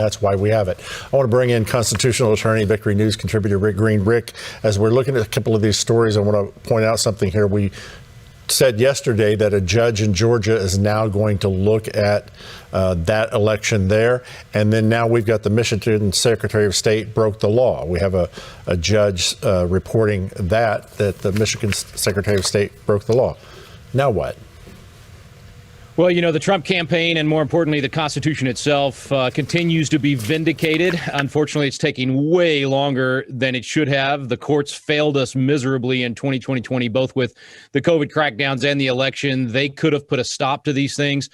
That's why we have it. I want to bring in constitutional attorney, Victory News contributor Rick Green. Rick, as we're looking at a couple of these stories, I want to point out something here. We said yesterday that a judge in Georgia is now going to look at that election there. And then now we've got the Michigan Secretary of State broke the law. We have a judge reporting that the Michigan Secretary of State broke the law. Now what? Well, you know, the Trump campaign and more importantly, the Constitution itself continues to be vindicated. Unfortunately, it's taking way longer than it should have. The courts failed us miserably in 2020, both with the COVID crackdowns and the election. They could have put a stop to these things.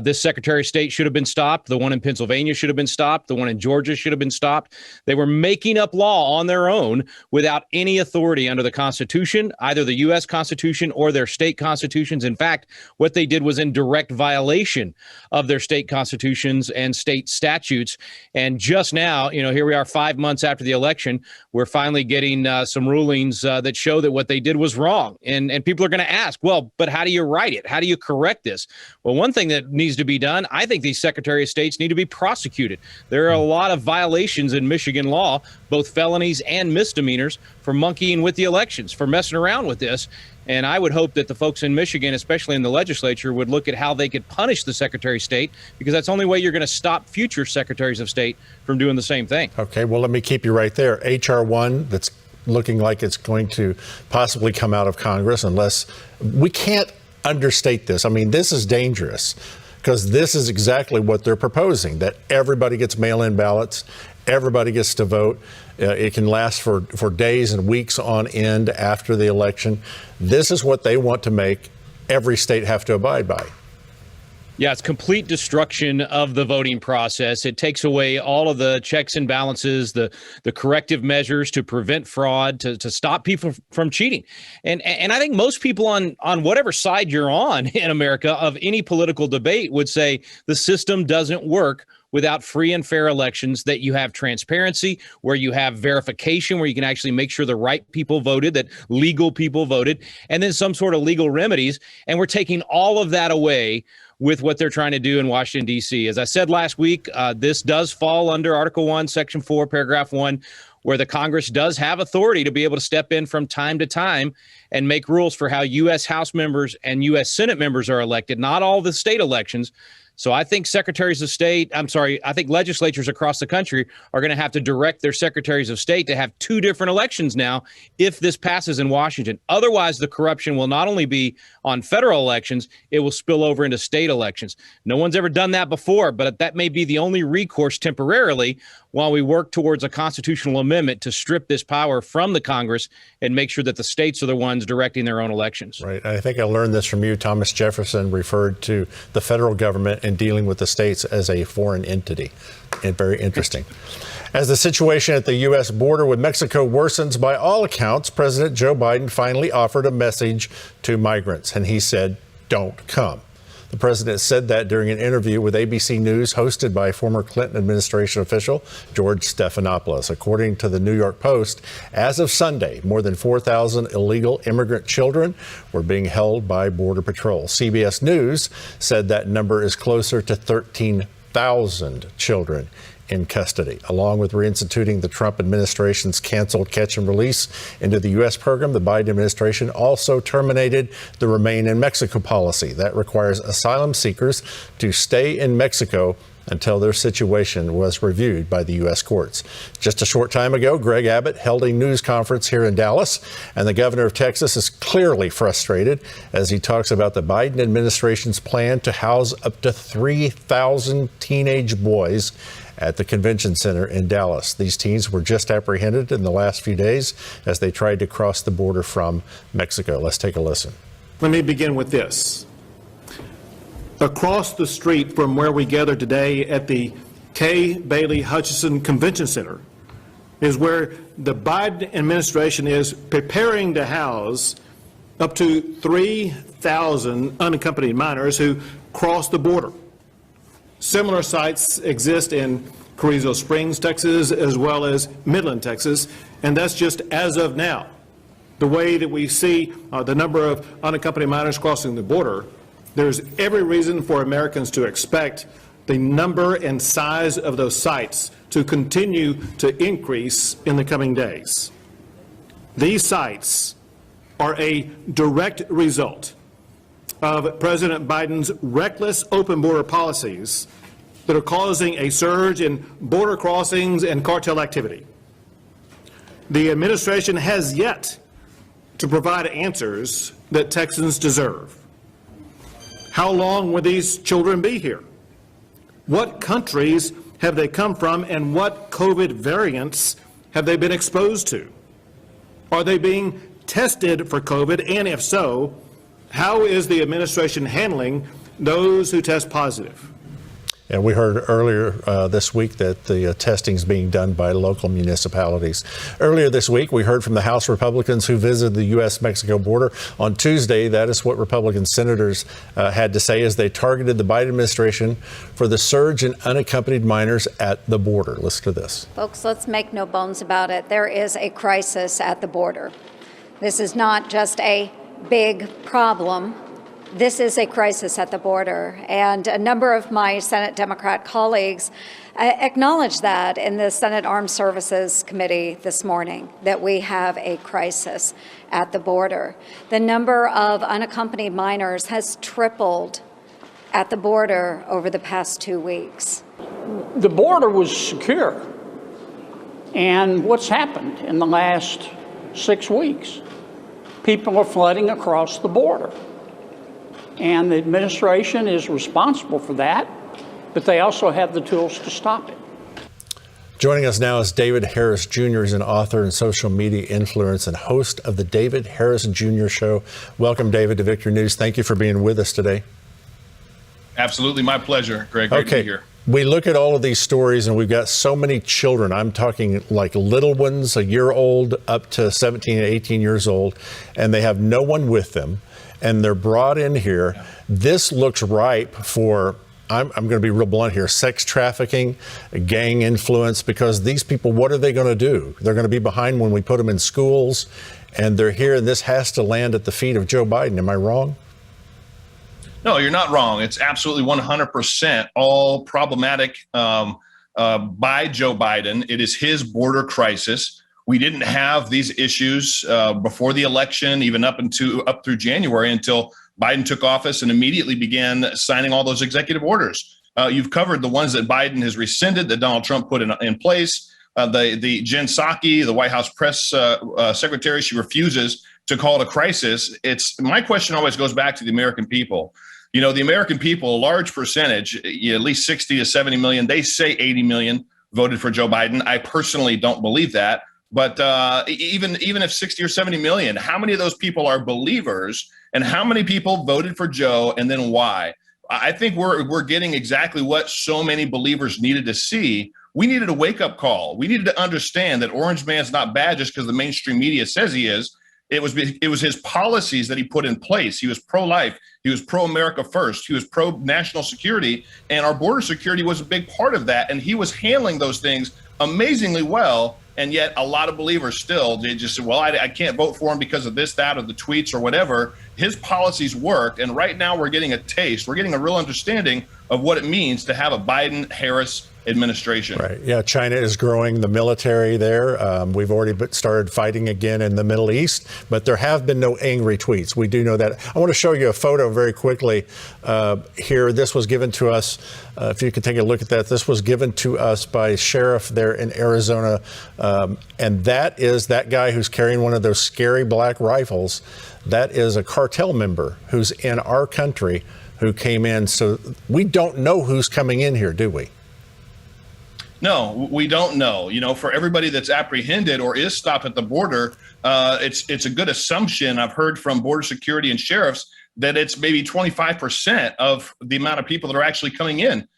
This Secretary of State should have been stopped. The one in Pennsylvania should have been stopped. The one in Georgia should have been stopped. They were making up law on their own without any authority under the Constitution, either the U.S. Constitution or their state constitutions. In fact, what they did was in direct violation of their state constitutions and state statutes. And just now, you know, here we are 5 months after the election, we're finally getting some rulings that show that what they did was wrong. And people are going to ask, well, but how do you right it? How do you correct this? Well, one thing that needs to be done, I think these Secretary of States need to be prosecuted. There are a lot of violations in Michigan law, both felonies and misdemeanors, for monkeying with the elections, for messing around with this. And I would hope that the folks in Michigan, especially in the legislature, would look at how they could punish the Secretary of State, because that's the only way you're going to stop future secretaries of state from doing the same thing. Okay, well, let me keep you right there. H.R. 1, that's looking like it's going to possibly come out of Congress unless we can't understate this. I mean, this is dangerous because this is exactly what they're proposing, that everybody gets mail-in ballots, everybody gets to vote. It can last for days and weeks on end after the election. This is what they want to make every state have to abide by. Yeah, it's complete destruction of the voting process. It takes away all of the checks and balances, the corrective measures to prevent fraud, to stop people from cheating. And I think most people on whatever side you're on in America of any political debate would say the system doesn't work without free and fair elections, that you have transparency, where you have verification, where you can actually make sure the right people voted, that legal people voted, and then some sort of legal remedies. And we're taking all of that away with what they're trying to do in Washington, D.C. As I said last week, this does fall under Article 1, Section 4, Paragraph 1, where the Congress does have authority to be able to step in from time to time and make rules for how U.S. House members and U.S. Senate members are elected, not all the state elections. So I think I think legislatures across the country are going to have to direct their secretaries of state to have two different elections now if this passes in Washington. Otherwise, the corruption will not only be on federal elections, it will spill over into state elections. No one's ever done that before, but that may be the only recourse temporarily while we work towards a constitutional amendment to strip this power from the Congress and make sure that the states are the ones directing their own elections. Right. I think I learned this from you. Thomas Jefferson referred to the federal government and dealing with the states as a foreign entity. And very interesting. As the situation at the U.S. border with Mexico worsens, by all accounts, President Joe Biden finally offered a message to migrants, and he said, "Don't come." The president said that during an interview with ABC News hosted by former Clinton administration official George Stephanopoulos. According to the New York Post, as of Sunday, more than 4,000 illegal immigrant children were being held by Border Patrol. CBS News said that number is closer to 13,000 children in custody. Along with reinstituting the Trump administration's canceled catch and release into the U.S. program, the Biden administration also terminated the Remain in Mexico policy. That requires asylum seekers to stay in Mexico until their situation was reviewed by the U.S. courts. Just a short time ago, Greg Abbott held a news conference here in Dallas, and the governor of Texas is clearly frustrated as he talks about the Biden administration's plan to house up to 3,000 teenage boys at the convention center in Dallas. These teens were just apprehended in the last few days as they tried to cross the border from Mexico. Let's take a listen. Let me begin with this. Across the street from where we gather today at the Kay Bailey Hutchison Convention Center is where the Biden administration is preparing to house up to 3,000 unaccompanied minors who cross the border. Similar sites exist in Carrizo Springs, Texas, as well as Midland, Texas, and that's just as of now. The way that we see the number of unaccompanied minors crossing the border, there's every reason for Americans to expect the number and size of those sites to continue to increase in the coming days. These sites are a direct result of President Biden's reckless open border policies that are causing a surge in border crossings and cartel activity. The administration has yet to provide answers that Texans deserve. How long will these children be here? What countries have they come from, and what COVID variants have they been exposed to? Are they being tested for COVID, and if so, how is the administration handling those who test positive? And we heard earlier this week that the testing is being done by local municipalities. Earlier this week, we heard from the House Republicans who visited the U.S.-Mexico border on Tuesday. That is what Republican senators had to say as they targeted the Biden administration for the surge in unaccompanied minors at the border. Listen to this. Folks, let's make no bones about it. There is a crisis at the border. This is not just a big problem. This is a crisis at the border, and a number of my Senate Democrat colleagues acknowledged that in the Senate Armed Services Committee this morning, that we have a crisis at the border. The number of unaccompanied minors has tripled at the border over the past 2 weeks. The border was secure, and what's happened in the last 6 weeks? People are flooding across the border. And the administration is responsible for that, but they also have the tools to stop it. Joining us now is David Harris Jr. He's an author and social media influencer and host of the David Harris Jr. Show. Welcome, David, to Victory News. Thank you for being with us today. Absolutely. My pleasure, Greg. Great to be here. We look at all of these stories and we've got so many children. I'm talking like little ones, a year old up to 17 and 18 years old, and they have no one with them. And they're brought in here. This looks ripe for, I'm going to be real blunt here, sex trafficking, gang influence, because these people, what are they going to do? They're going to be behind when we put them in schools, and they're here, and this has to land at the feet of Joe Biden. Am I wrong? No, you're not wrong. It's absolutely 100% all problematic by Joe Biden. It is his border crisis. We didn't have these issues before the election, even up through January, until Biden took office and immediately began signing all those executive orders. You've covered the ones that Biden has rescinded, that Donald Trump put in place. The Jen Psaki, the White House press secretary, she refuses to call it a crisis. My question always goes back to the American people. You know, the American people, a large percentage, at least 60 to 70 million, they say 80 million voted for Joe Biden. I personally don't believe that. But even if 60 or 70 million, how many of those people are believers, and how many people voted for Joe, and then why? I think we're getting exactly what so many believers needed to see. We needed a wake-up call. We needed to understand that Orange Man's not bad just because the mainstream media says he is. It was his policies that he put in place. He was pro-life. He was pro-America first. He was pro-national security, and our border security was a big part of that. And he was handling those things amazingly well. And yet a lot of believers still, they just say, well, I can't vote for him because of this, that, or the tweets or whatever. His policies worked. And right now we're getting a taste. We're getting a real understanding of what it means to have a Biden-Harris administration. Right. Yeah. China is growing the military there. We've already started fighting again in the Middle East, but there have been no angry tweets. We do know that. I want to show you a photo very quickly here. This was given to us. If you could take a look at that, this was given to us by a sheriff there in Arizona. And that is that guy who's carrying one of those scary black rifles. That is a cartel member who's in our country who came in. So we don't know who's coming in here, do we? No, we don't know. You know, for everybody that's apprehended or is stopped at the border, it's a good assumption. I've heard from border security and sheriffs that it's maybe 25% of the amount of people that are actually coming in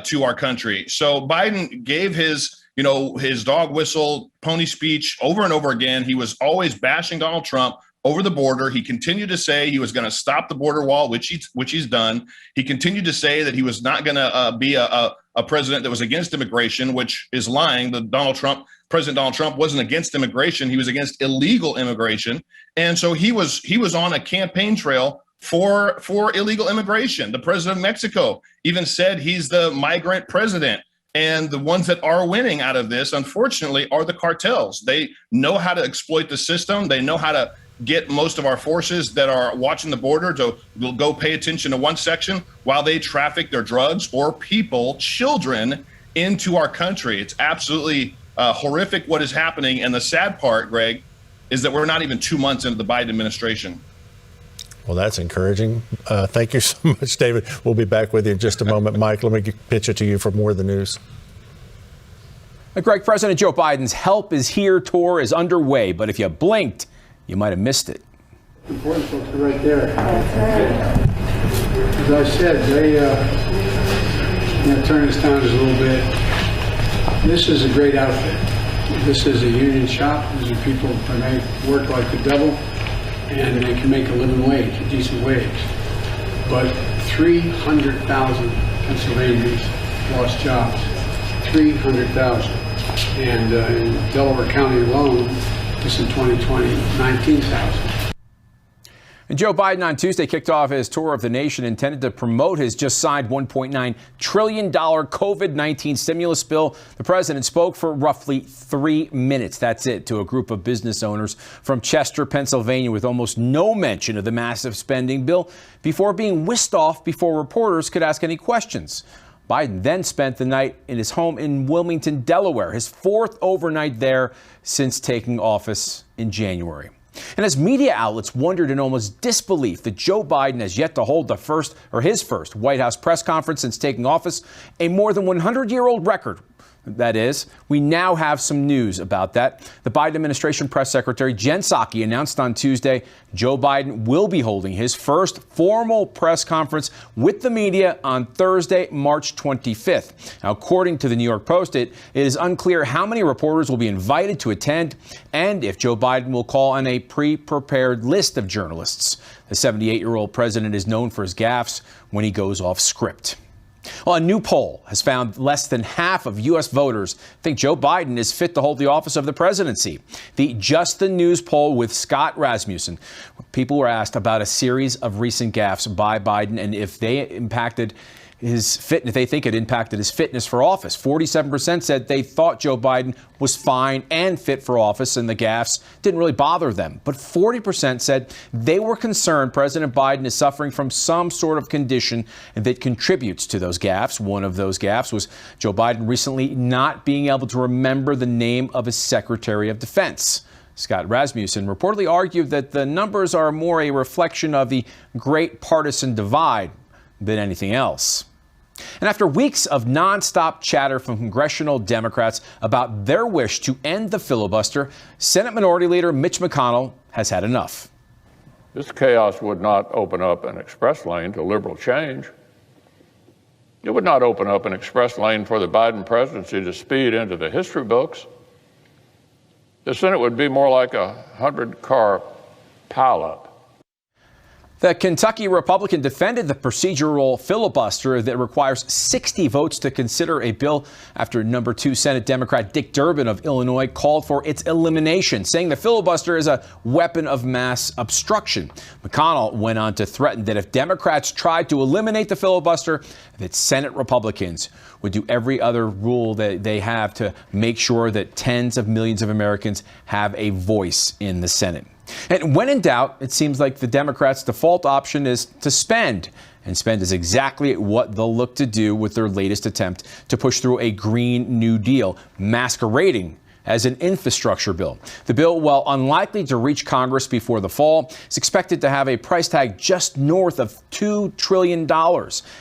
to our country. So Biden gave his dog whistle pony speech over and over again. He was always bashing Donald Trump over the border. He continued to say he was going to stop the border wall, which he's done. He continued to say that he was not going to be a president that was against immigration, which is lying. President Donald Trump wasn't against immigration. He was against illegal immigration. And so he was on a campaign trail for illegal immigration. The president of Mexico even said he's the migrant president. And the ones that are winning out of this, unfortunately, are the cartels. They know how to exploit the system. They know how to get most of our forces that are watching the border to go pay attention to one section while they traffic their drugs or people, children, into our country. It's absolutely horrific what is happening. And the sad part, Greg, is that we're not even 2 months into the Biden administration. Well, that's encouraging. Thank you so much, David. We'll be back with you in just a moment. Mike, let me pitch it to you for more of the news. Greg, President Joe Biden's Help Is Here tour is underway, but if you blinked, you might have missed it. Important folks are right there. As I said, they turn us down just a little bit. This is a great outfit. This is a union shop. These are people that make work like the devil, and they can make a living wage, a decent wage. But 300,000 Pennsylvanians lost jobs. 300,000. And in Delaware County alone, just in 2020, 19,000. And Joe Biden on Tuesday kicked off his tour of the nation intended to promote his just signed $1.9 trillion COVID-19 stimulus bill. The president spoke for roughly 3 minutes. That's it, to a group of business owners from Chester, Pennsylvania, with almost no mention of the massive spending bill before being whisked off before reporters could ask any questions. Biden then spent the night in his home in Wilmington, Delaware, his fourth overnight there since taking office in January. And as media outlets wondered in almost disbelief that Joe Biden has yet to hold his first White House press conference since taking office, a more than 100-year-old record. That is, we now have some news about that. The Biden administration press secretary Jen Psaki announced on Tuesday Joe Biden will be holding his first formal press conference with the media on Thursday, March 25th. Now, according to the New York Post, it is unclear how many reporters will be invited to attend and if Joe Biden will call on a pre-prepared list of journalists. The 78-year-old president is known for his gaffes when he goes off script. Well, a new poll has found less than half of U.S. voters think Joe Biden is fit to hold the office of the presidency. The Just the News poll with Scott Rasmussen. People were asked about a series of recent gaffes by Biden and if they impacted his fitness, if they think it impacted his fitness for office. 47% said they thought Joe Biden was fine and fit for office and the gaffes didn't really bother them. But 40% said they were concerned President Biden is suffering from some sort of condition that contributes to those gaffes. One of those gaffes was Joe Biden recently not being able to remember the name of his Secretary of Defense. Scott Rasmussen reportedly argued that the numbers are more a reflection of the great partisan divide than anything else. And after weeks of nonstop chatter from congressional Democrats about their wish to end the filibuster, Senate Minority Leader Mitch McConnell has had enough. This chaos would not open up an express lane to liberal change. It would not open up an express lane for the Biden presidency to speed into the history books. The Senate would be more like a 100-car pileup. The Kentucky Republican defended the procedural filibuster that requires 60 votes to consider a bill after number 2 Senate Democrat Dick Durbin of Illinois called for its elimination, saying the filibuster is a weapon of mass obstruction. McConnell went on to threaten that if Democrats tried to eliminate the filibuster, that Senate Republicans would do every other rule that they have to make sure that tens of millions of Americans have a voice in the Senate. And when in doubt, it seems like the Democrats' default option is to spend. And spend is exactly what they'll look to do with their latest attempt to push through a Green New Deal, masquerading as an infrastructure bill. The bill, while unlikely to reach Congress before the fall, is expected to have a price tag just north of $2 trillion.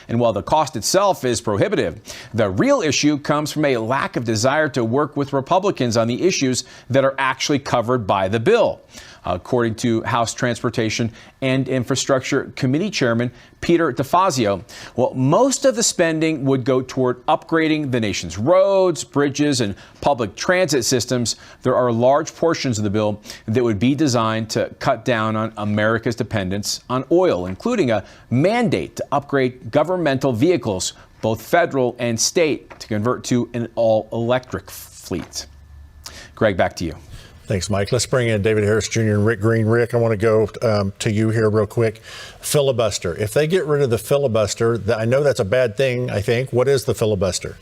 And while the cost itself is prohibitive, the real issue comes from a lack of desire to work with Republicans on the issues that are actually covered by the bill. According to House Transportation and Infrastructure Committee Chairman Peter DeFazio, well, most of the spending would go toward upgrading the nation's roads, bridges, and public transit systems. There are large portions of the bill that would be designed to cut down on America's dependence on oil, including a mandate to upgrade governmental vehicles, both federal and state, to convert to an all-electric fleet. Greg, back to you. Thanks, Mike. Let's bring in David Harris Jr. and Rick Green. Rick, I want to go to you here real quick. Filibuster. If they get rid of the filibuster, I know that's a bad thing, I think. What is the filibuster?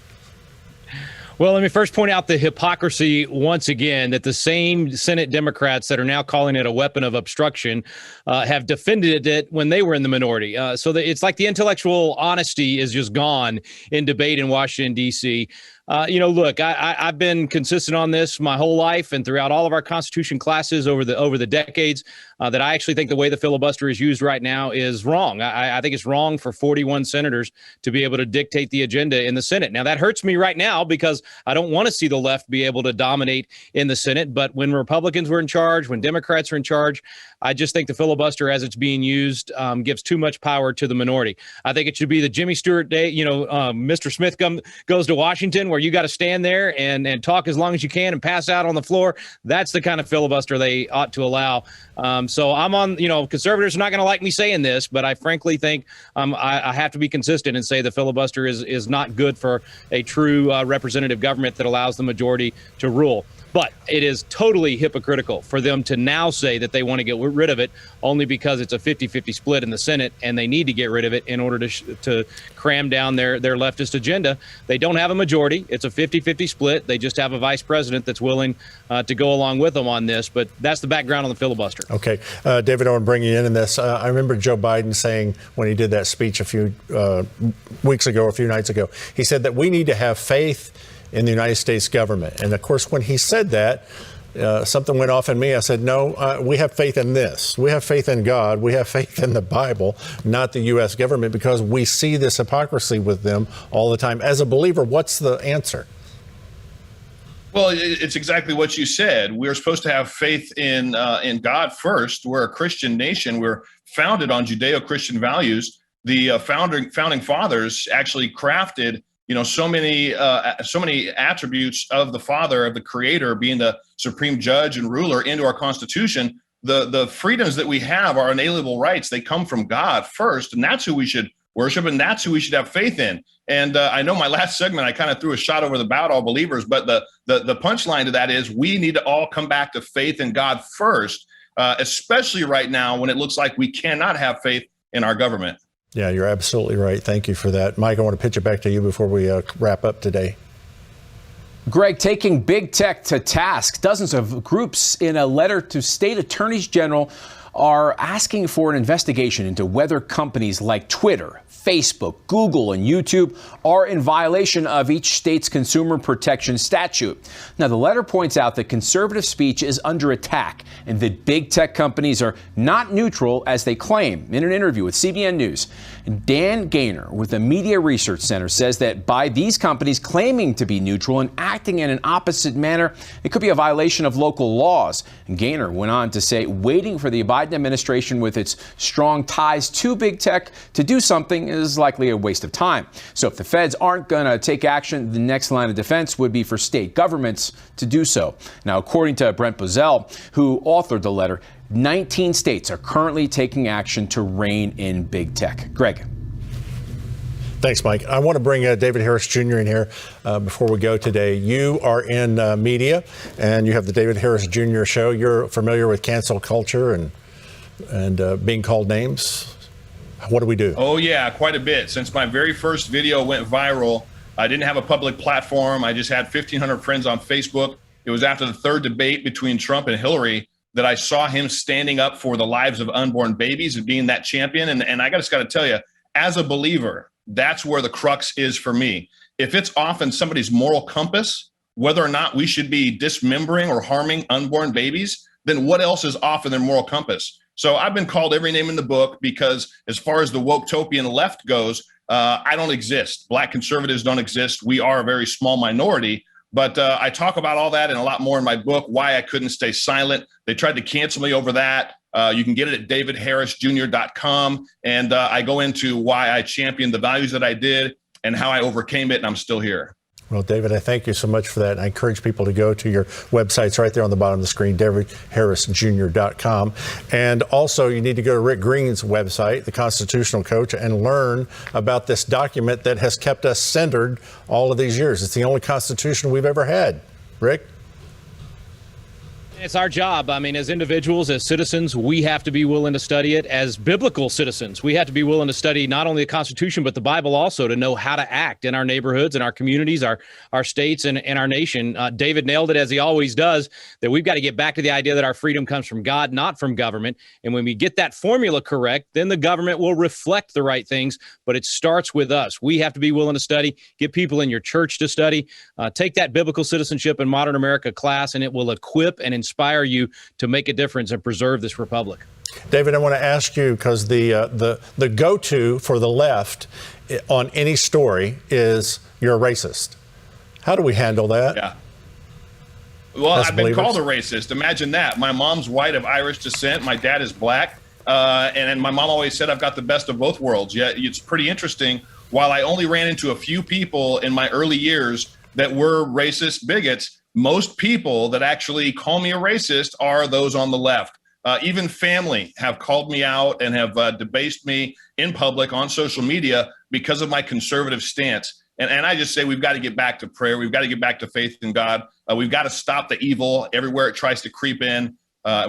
Well, let me first point out the hypocrisy once again that the same Senate Democrats that are now calling it a weapon of obstruction have defended it when they were in the minority. So it's like the intellectual honesty is just gone in debate in Washington, D.C. Look, I've been consistent on this my whole life and throughout all of our Constitution classes over the decades that I actually think the way the filibuster is used right now is wrong. I think it's wrong for 41 senators to be able to dictate the agenda in the Senate. Now, that hurts me right now because I don't want to see the left be able to dominate in the Senate. But when Republicans were in charge, when Democrats are in charge, I just think the filibuster as it's being used gives too much power to the minority. I think it should be the Jimmy Stewart day. Mr. Smith goes to Washington where you got to stand there and talk as long as you can and pass out on the floor. That's the kind of filibuster they ought to allow. So I'm on, conservatives are not going to like me saying this, but I frankly think I have to be consistent and say the filibuster is not good for a true representative government that allows the majority to rule. But it is totally hypocritical for them to now say that they want to get rid of it only because it's a 50-50 split in the Senate and they need to get rid of it in order to cram down their leftist agenda. They don't have a majority. It's a 50-50 split. They just have a vice president that's willing to go along with them on this. But that's the background on the filibuster. Okay. David, I want to bring you in this. I remember Joe Biden saying when he did that speech a few weeks ago, a few nights ago, he said that we need to have faith in the United States government. And of course, when he said that, something went off in me. I said, no, we have faith in this. We have faith in God. We have faith in the Bible, not the U.S. government, because we see this hypocrisy with them all the time. As a believer, what's the answer? Well, it's exactly what you said. We're supposed to have faith in God first. We're a Christian nation. We're founded on Judeo-Christian values. The founding fathers actually crafted so many attributes of the Father, of the Creator, being the supreme judge and ruler into our Constitution. The freedoms that we have, our inalienable rights, they come from God first, and that's who we should worship, and that's who we should have faith in. And I know my last segment, I kind of threw a shot over the bow to all believers, but the punchline to that is we need to all come back to faith in God first, especially right now when it looks like we cannot have faith in our government. Yeah, you're absolutely right. Thank you for that. Mike, I want to pitch it back to you before we wrap up today. Greg, taking big tech to task, dozens of groups in a letter to state attorneys general are asking for an investigation into whether companies like Twitter, Facebook, Google, and YouTube are in violation of each state's consumer protection statute. Now, the letter points out that conservative speech is under attack and that big tech companies are not neutral as they claim. In an interview with CBN News, Dan Gaynor with the Media Research Center says that by these companies claiming to be neutral and acting in an opposite manner, it could be a violation of local laws. And Gaynor went on to say waiting for the Biden administration with its strong ties to big tech to do something is likely a waste of time. So if the feds aren't going to take action, the next line of defense would be for state governments to do so. Now, according to Brent Bozell, who authored the letter, 19 states are currently taking action to rein in big tech. Greg. Thanks, Mike. I want to bring David Harris Jr. in here before we go today. You are in media, and you have the David Harris Jr. show. You're familiar with cancel culture and being called names. What do we do? Oh, yeah, quite a bit. Since my very first video went viral, I didn't have a public platform. I just had 1,500 friends on Facebook. It was after the third debate between Trump and Hillary that I saw him standing up for the lives of unborn babies and being that champion. And I just got to tell you, as a believer, that's where the crux is for me. If it's off in somebody's moral compass, whether or not we should be dismembering or harming unborn babies, then what else is off in their moral compass? So I've been called every name in the book because as far as the woke-topian left goes, I don't exist. Black conservatives don't exist. We are a very small minority. But I talk about all that and a lot more in my book, Why I Couldn't Stay Silent. They tried to cancel me over that. You can get it at davidharrisjr.com. And I go into why I championed the values that I did and how I overcame it, and I'm still here. Well, David, I thank you so much for that. And I encourage people to go to your websites right there on the bottom of the screen, davidharrisjr.com. And also, you need to go to Rick Green's website, The Constitutional Coach, and learn about this document that has kept us centered all of these years. It's the only Constitution we've ever had. Rick? It's our job. I mean, as individuals, as citizens, we have to be willing to study it. As biblical citizens, we have to be willing to study not only the Constitution, but the Bible also, to know how to act in our neighborhoods, in our communities, our states, and our nation. David nailed it, as he always does, that we've got to get back to the idea that our freedom comes from God, not from government. And when we get that formula correct, then the government will reflect the right things. But it starts with us. We have to be willing to study, get people in your church to study, take that biblical citizenship in modern America class, and it will equip and inspire you to make a difference and preserve this republic. David, I want to ask you, because the go-to for the left on any story is you're a racist. How do we handle that? Yeah. Well, As I've been believers? called a racist. Imagine that. My mom's white of Irish descent. My dad is black. And my mom always said I've got the best of both worlds. Yet it's pretty interesting. While I only ran into a few people in my early years that were racist bigots, most people that actually call me a racist are those on the left. Even family have called me out and have debased me in public on social media because of my conservative stance. And I just say we've got to get back to prayer. We've got to get back to faith in God. We've got to stop the evil everywhere it tries to creep in.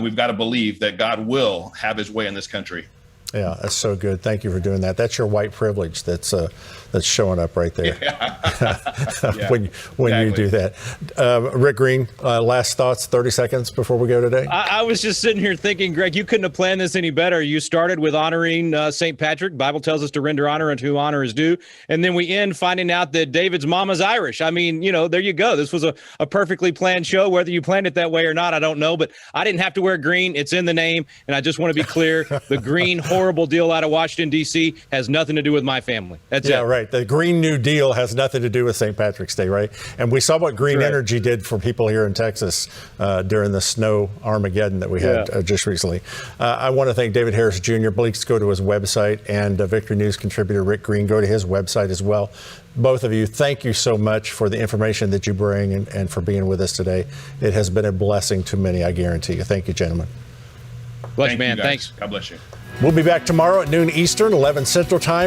We've got to believe that God will have his way in this country. Yeah, that's so good. Thank you for doing that. That's your white privilege that's showing up right there when you do that. Rick Green, last thoughts, 30 seconds before we go today. I was just sitting here thinking, Greg, you couldn't have planned this any better. You started with honoring St. Patrick. Bible tells us to render honor unto whom honor is due. And then we end finding out that David's mama's Irish. I mean, there you go. This was a perfectly planned show. Whether you planned it that way or not, I don't know. But I didn't have to wear green. It's in the name. And I just want to be clear. The green horrible deal out of Washington, D.C. has nothing to do with my family. That's it. Yeah, right. The Green New Deal has nothing to do with St. Patrick's Day, right? And we saw what green energy did for people here in Texas during the snow Armageddon that we had just recently. I want to thank David Harris Jr. Please go to his website, and Victory News contributor Rick Green, go to his website as well. Both of you, thank you so much for the information that you bring and for being with us today. It has been a blessing to many, I guarantee you. Thank you, gentlemen. Bless you, man. Thanks. God bless you. We'll be back tomorrow at noon Eastern, 11 Central Time.